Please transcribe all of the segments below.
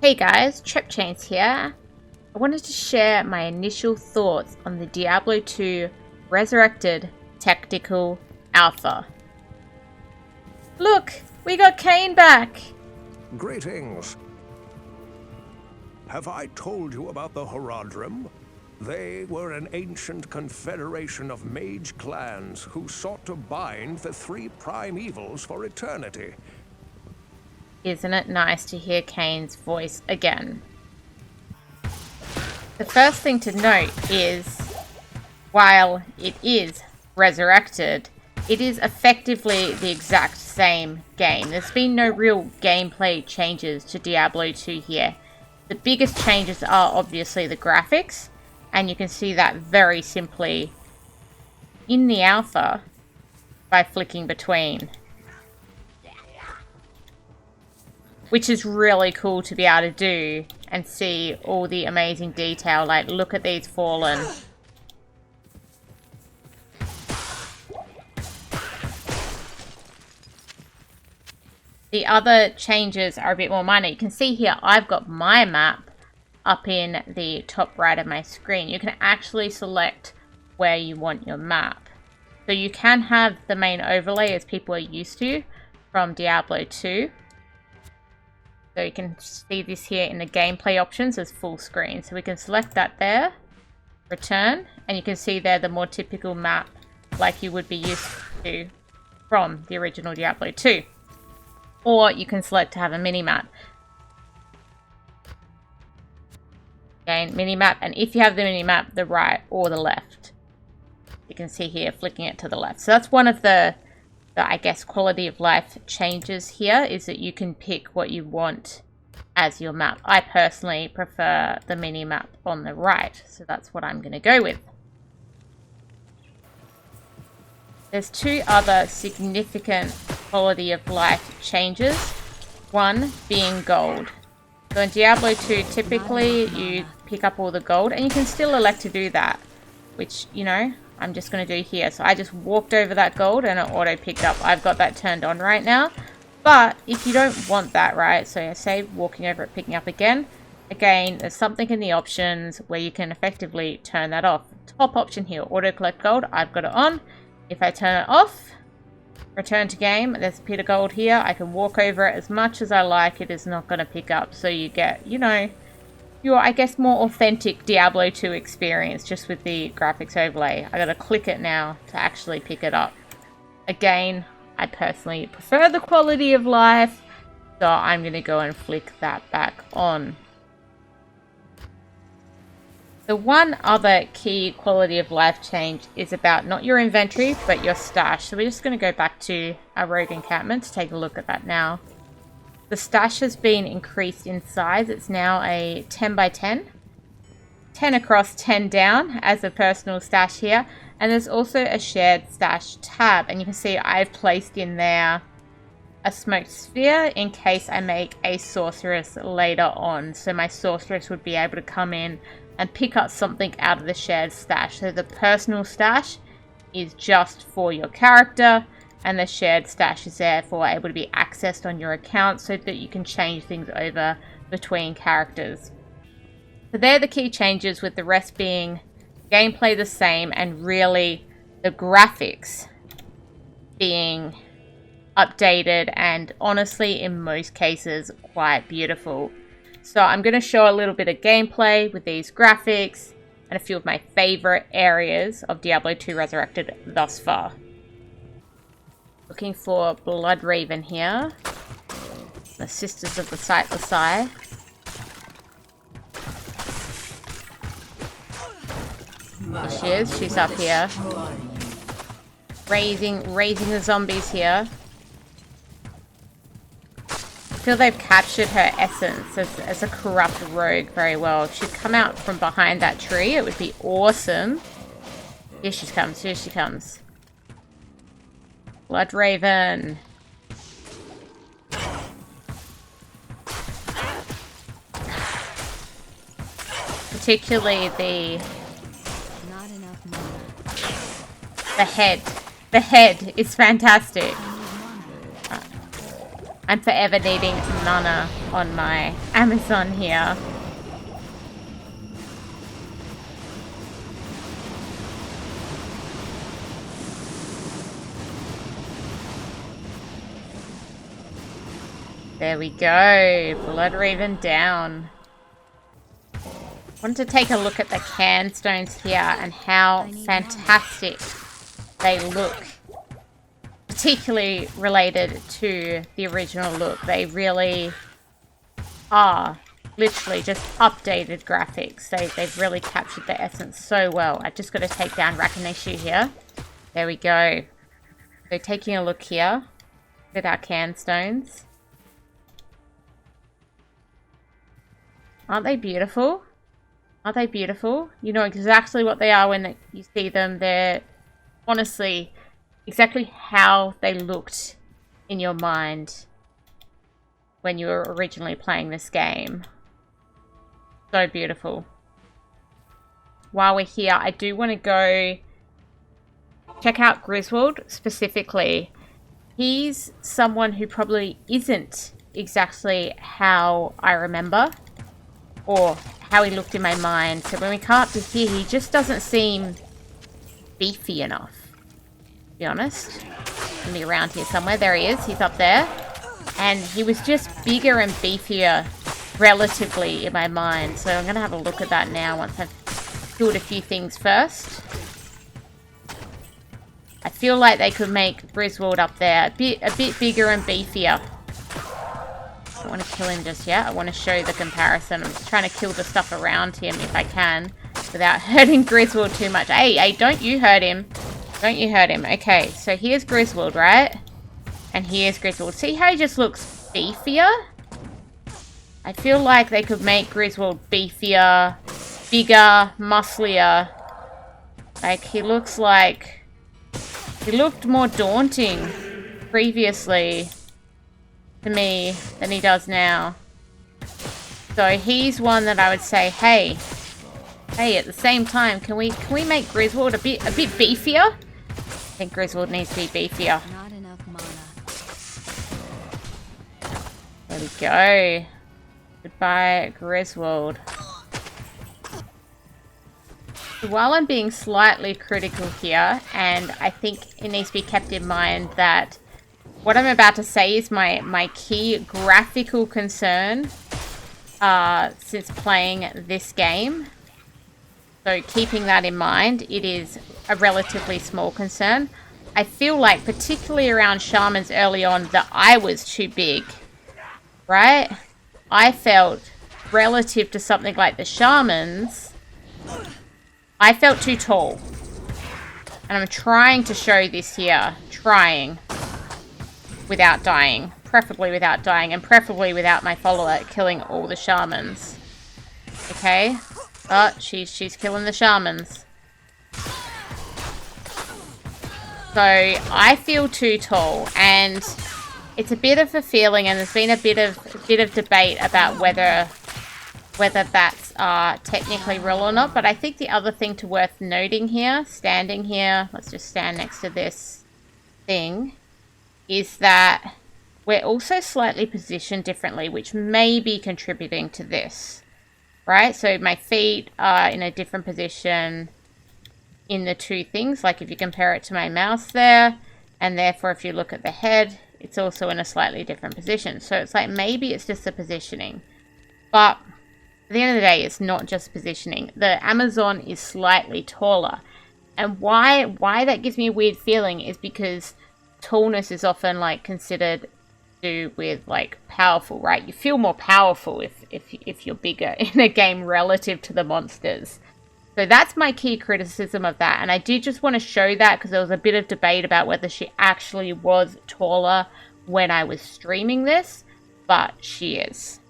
Hey guys, TrepChains here. I wanted to share my initial thoughts on the Diablo 2 Resurrected Tactical Alpha. Look, we got Cairn back! Greetings. Have I told you about the Horadrim? They were an ancient confederation of mage clans who sought to bind the three prime evils for eternity. Isn't it nice to hear Cairn's voice again? The first thing to note is, while it is resurrected, it is effectively the exact same game. There's been no real gameplay changes to Diablo 2 here. The biggest changes are obviously the graphics, and you can see that very simply in the alpha by flicking between. Which is really cool to be able to do and see all the amazing detail. Like, look at these fallen. The other changes are a bit more minor. You can see here I've got my map up in the top right of my screen. You can actually select where you want your map. So you can have the main overlay as people are used to from Diablo 2. So you can see this here in the gameplay options as full screen. So we can select that there, return, and you can see there the more typical map like you would be used to from the original Diablo 2. Or you can select to have a mini-map. Again, mini-map, and if you have the mini-map, the right or the left. You can see here, flicking it to the left. So that's one of the I guess, quality of life changes here, is that you can pick what you want as your map. I personally prefer the mini-map on the right, so that's what I'm going to go with. There's two other significant quality of life changes, one being gold. So in Diablo 2, typically you pick up all the gold, and you can still elect to do that, which, you know, I'm just going to do here. So I just walked over that gold and it auto picked up. I've got that turned on right now. But if you don't want that, right, so I say walking over it, picking up again, there's something in the options where you can effectively turn that off. Top option here, auto collect gold, I've got it on. If I turn it off, return to game, there's a bit of gold here. I can walk over it as much as I like. It is not going to pick up. So you get, you know, your, I guess, more authentic Diablo 2 experience just with the graphics overlay. I gotta click it now to actually pick it up. Again, I personally prefer the quality of life, so I'm gonna go and flick that back on. The one other key quality of life change is about not your inventory, but your stash. So we're just gonna go back to our rogue encampment to take a look at that now. The stash has been increased in size. It's now a 10 by 10. 10 across, 10 down as a personal stash here. And there's also a shared stash tab. And you can see I've placed in there a smoked sphere in case I make a sorceress later on. So my sorceress would be able to come in and pick up something out of the shared stash. So the personal stash is just for your character, and the shared stash is therefore able to be accessed on your account so that you can change things over between characters. So they're the key changes, with the rest being gameplay the same and really the graphics being updated and honestly in most cases quite beautiful. So I'm going to show a little bit of gameplay with these graphics and a few of my favorite areas of Diablo 2 Resurrected thus far. Looking for Blood Raven here. The Sisters of the Sightless Eye. There she is. She's up here. Raising the zombies here. I feel they've captured her essence as a corrupt rogue very well. If she'd come out from behind that tree, it would be awesome. Here she comes. Here she comes. Blood Raven. Particularly the head. The head is fantastic. I'm forever needing mana. on my Amazon here. There we go. Blood Raven down. Want to take a look at the Cairn stones here and how fantastic they look. Particularly related to the original look. They really are literally just updated graphics. They've really captured the essence so well. I just got to take down Rakinishu here. There we go. So taking a look here with our Cairn stones. Aren't they beautiful? Aren't they beautiful? You know exactly what they are when you see them. They're honestly exactly how they looked in your mind when you were originally playing this game. So beautiful. While we're here, I do want to go check out Griswold specifically. He's someone who probably isn't exactly how I remember or how he looked in my mind. So when we come up to here, he just doesn't seem beefy enough, to be honest. He'll be around here somewhere. There he is. He's up there. And he was just bigger and beefier relatively in my mind. So I'm going to have a look at that now once I've killed a few things first. I feel like they could make Griswold up there a bit bigger and beefier. I don't want to kill him just yet. I want to show the comparison. I'm just trying to kill the stuff around him if I can without hurting Griswold too much. Hey, don't you hurt him. Don't you hurt him. Okay, so here's Griswold, right? And here's Griswold. See how he just looks beefier? I feel like they could make Griswold beefier, bigger, musclier. Like, he looks like... He looked more daunting previously to me than he does now. So he's one that I would say, hey, at the same time, can we make Griswold a bit beefier? I think Griswold needs to be beefier. Not enough mana. There we go. Goodbye, Griswold. So while I'm being slightly critical here, and I think it needs to be kept in mind that what I'm about to say is my key graphical concern since playing this game. So keeping that in mind, it is a relatively small concern. I feel like, particularly around Shamans early on, that I was too big, right? I felt, relative to something like the Shamans, I felt too tall. And I'm trying to show this here. Trying. Without dying. Preferably without dying. And preferably without my follower killing all the Shamans. Okay? Oh, she's killing the Shamans. So, I feel too tall. And it's a bit of a feeling, and there's been a bit of debate about whether that's technically real or not. But I think the other thing worth noting here, standing here, let's just stand next to this thing, is that we're also slightly positioned differently, which may be contributing to this, right? So my feet are in a different position in the two things, like if you compare it to my mouse there, and therefore if you look at the head, it's also in a slightly different position. So it's like maybe it's just the positioning. But at the end of the day, it's not just positioning. The Amazon is slightly taller. And why that gives me a weird feeling is because tallness is often like considered to do with like powerful, right? You feel more powerful if you're bigger in a game relative to the monsters. So that's my key criticism of that. And I did just want to show that because there was a bit of debate about whether she actually was taller when I was streaming this, but she is.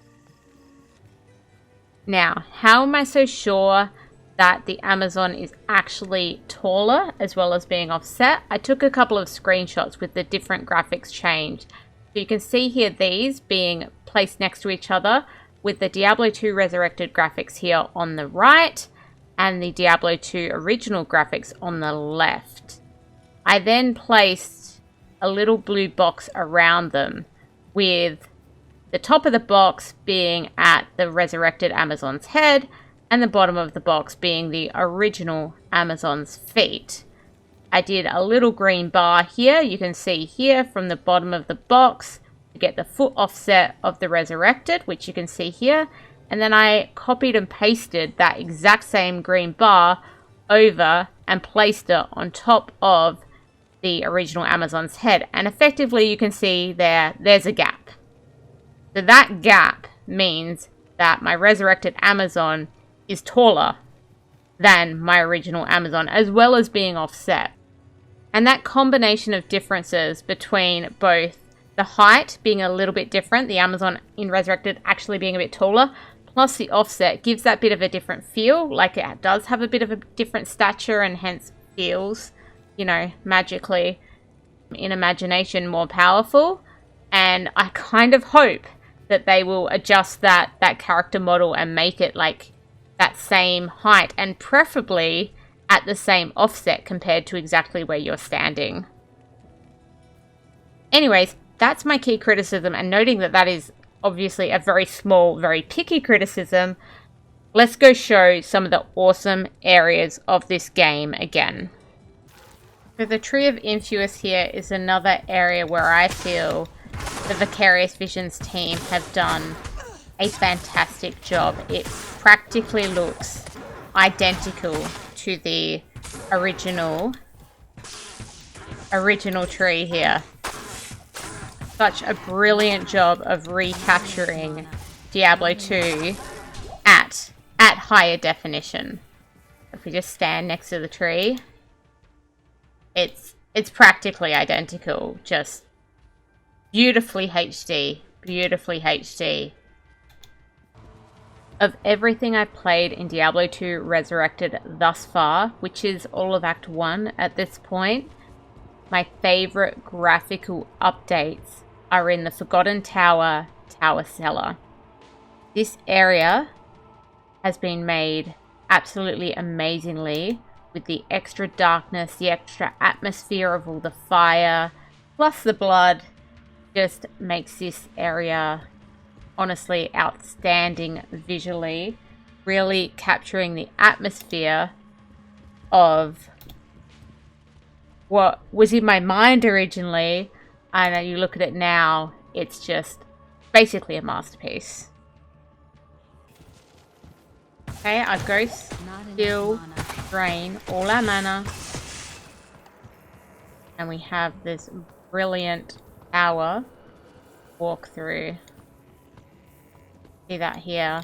Now, how am I so sure that the Amazon is actually taller as well as being offset? I took a couple of screenshots with the different graphics changed. So you can see here these being placed next to each other with the Diablo 2 Resurrected graphics here on the right and the Diablo 2 original graphics on the left. I then placed a little blue box around them with The top of the box being at the resurrected Amazon's head, and the bottom of the box being the original Amazon's feet. I did a little green bar here. You can see here from the bottom of the box to get the foot offset of the resurrected, which you can see here. And then I copied and pasted that exact same green bar over and placed it on top of the original Amazon's head. And effectively you can see there's a gap. So that gap means that my resurrected Amazon is taller than my original Amazon, as well as being offset. And that combination of differences between both the height being a little bit different, the Amazon in Resurrected actually being a bit taller, plus the offset gives that bit of a different feel, like it does have a bit of a different stature and hence feels, you know, magically, in imagination, more powerful. And I kind of hope that they will adjust that character model and make it like that same height, and preferably at the same offset compared to exactly where you're standing. Anyways, that's my key criticism, and noting that that is obviously a very small, very picky criticism, let's go show some of the awesome areas of this game again. So the Tree of Inifuss here is another area where I feel the Vicarious Visions team have done a fantastic job. It practically looks identical to the original tree here. Such a brilliant job of recapturing Diablo 2 at higher definition. If we just stand next to the tree, it's practically identical, just beautifully HD, beautifully HD. Of everything I've played in Diablo 2 Resurrected thus far, which is all of Act 1 at this point, my favourite graphical updates are in the Forgotten Tower, Cellar. This area has been made absolutely amazingly with the extra darkness, the extra atmosphere of all the fire, plus the blood, just makes this area honestly outstanding visually, really capturing the atmosphere of what was in my mind originally, and you look at it now, it's just basically a masterpiece. Okay, our ghosts still drain all our mana, and we have this brilliant tower walk through. See that here.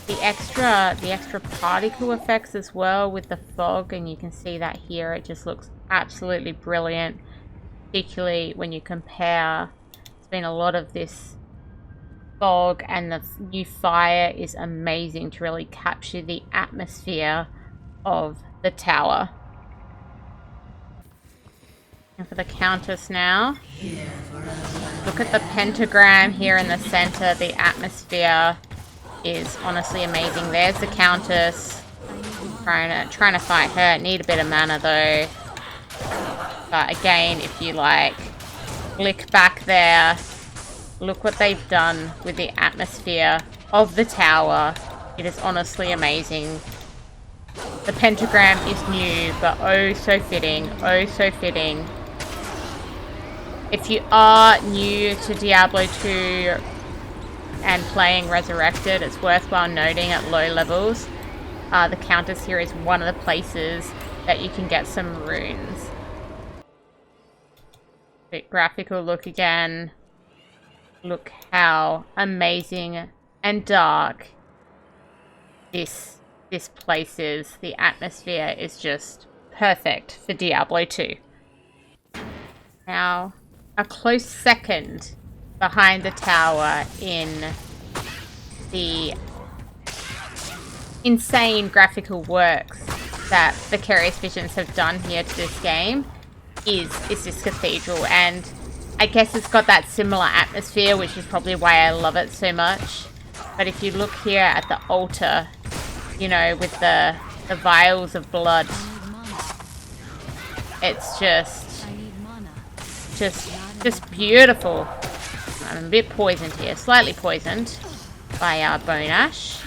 The extra particle effects as well with the fog, and you can see that here. It just looks absolutely brilliant, particularly when you compare. It's been a lot of this fog, and the new fire is amazing to really capture the atmosphere of the tower. And for the Countess now, look at the pentagram here in the center. The atmosphere is honestly amazing. There's the Countess, trying to fight her. Need a bit of mana though. But again, if you like, flick back there, look what they've done with the atmosphere of the tower. It is honestly amazing. The pentagram is new, but oh so fitting, oh so fitting. If you are new to Diablo 2 and playing Resurrected, it's worthwhile noting at low levels, the Countess here is one of the places that you can get some runes. Bit graphical look again. Look how amazing and dark this place is. The atmosphere is just perfect for Diablo 2. Now, a close second behind the tower in the insane graphical works that Vicarious Visions have done here to this game is this cathedral, and I guess it's got that similar atmosphere, which is probably why I love it so much. But if you look here at the altar, you know, with the vials of blood, it's just beautiful. I'm a bit poisoned here. Slightly poisoned by our bone ash.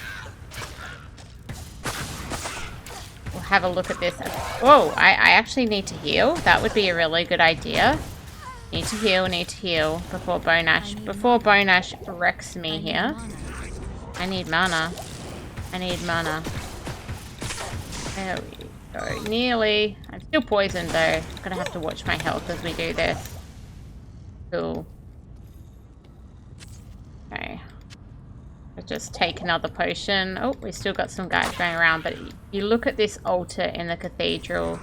We'll have a look at this. Whoa, I actually need to heal. That would be a really good idea. Need to heal before bone ash wrecks me here. I need mana. There we go. Nearly. I'm still poisoned though. Gonna have to watch my health as we do this. Cool. Okay. Let's just take another potion. Oh, we still got some guys going around, but you look at this altar in the cathedral.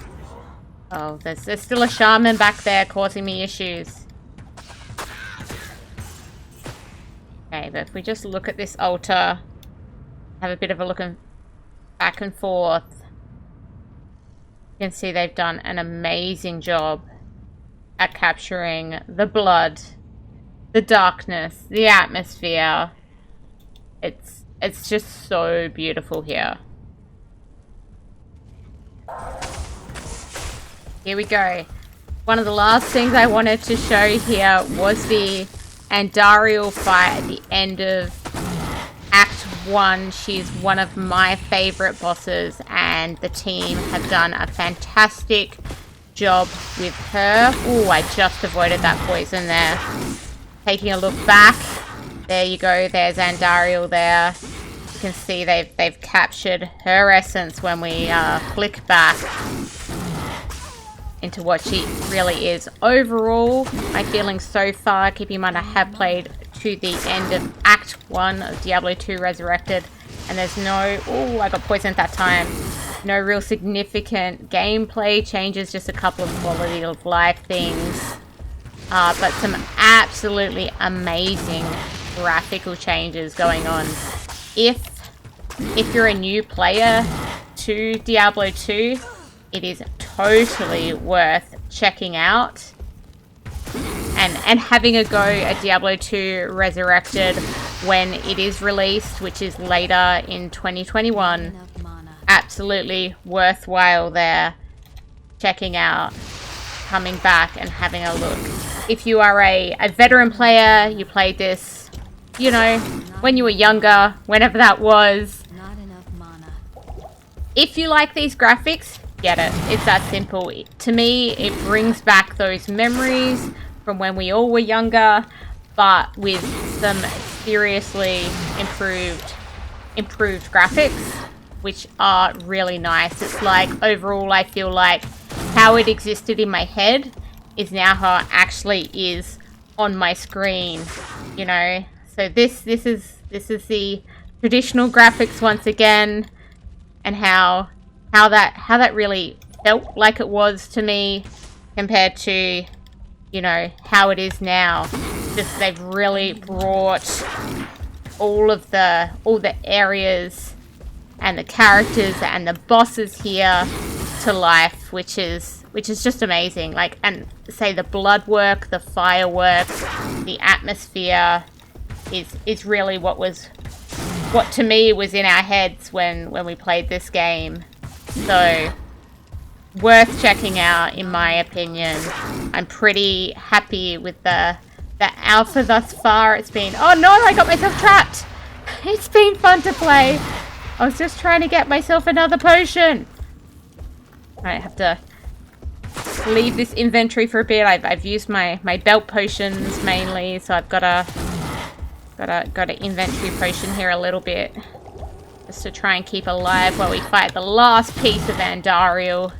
Oh, there's still a shaman back there causing me issues. Okay, but if we just look at this altar, have a bit of a look back and forth, you can see they've done an amazing job at capturing the blood, the darkness, the atmosphere. It's just so beautiful here. Here we go. One of the last things I wanted to show here was the Andariel fight at the end of Act 1. She's one of my favorite bosses, and the team have done a fantastic job with her. Oh, I just avoided that poison there. Taking a look back. There you go. There's Andariel there. You can see they've captured her essence when we flick back into what she really is. Overall, my feelings so far, keep in mind I have played to the end of Act 1 of Diablo 2 Resurrected, and there's no... Oh, I got poisoned that time. No real significant gameplay changes, just a couple of quality of life things. But some absolutely amazing graphical changes going on. If you're a new player to Diablo 2, it is totally worth checking out and having a go at Diablo 2 Resurrected when it is released, which is later in 2021. Absolutely worthwhile there. Checking out, coming back and having a look. If you are a veteran player, you played this, you know, when you were younger, whenever that was. If you like these graphics, get it. It's that simple. To me, it brings back those memories from when we all were younger, but with some seriously improved graphics, which are really nice. It's like, overall, I feel like how it existed in my head is now how it actually is on my screen, you know. So this is the traditional graphics once again, and how that really felt like it was to me compared to, you know, how it is now. Just they've really brought all the areas and the characters and the bosses here to life, which is just amazing. Like, and say the blood work, the fireworks, the atmosphere is really what to me was in our heads when we played this game. So worth checking out, in my opinion. I'm pretty happy with the alpha thus far. It's been... Oh no, I got myself trapped! It's been fun to play. I was just trying to get myself another potion. I have to leave this inventory for a bit. I've used my belt potions mainly, so I've got an inventory potion here a little bit, just to try and keep alive while we fight the last piece of Andariel.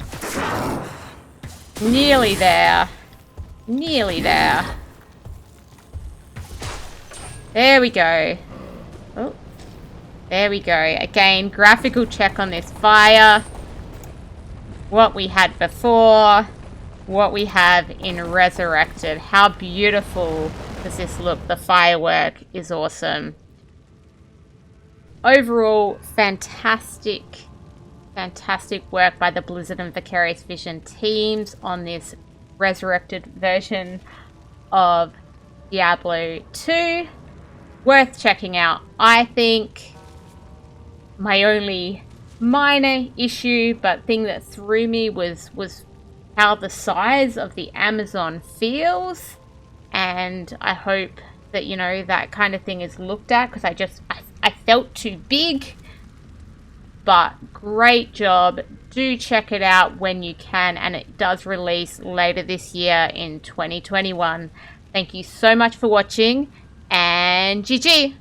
Nearly there. Nearly there. There we go. Oh. There we go. Again, graphical check on this fire. What we had before. What we have in Resurrected. How beautiful does this look? The firework is awesome. Overall, fantastic work by the Blizzard and Vicarious Vision teams on this Resurrected version of Diablo 2. Worth checking out. I think my only minor issue, but thing that threw me was how the size of the Amazon feels. And I hope that, you know, that kind of thing is looked at, because I felt too big. But great job. Do check it out when you can, and it does release later this year in 2021. Thank you so much for watching, and GG!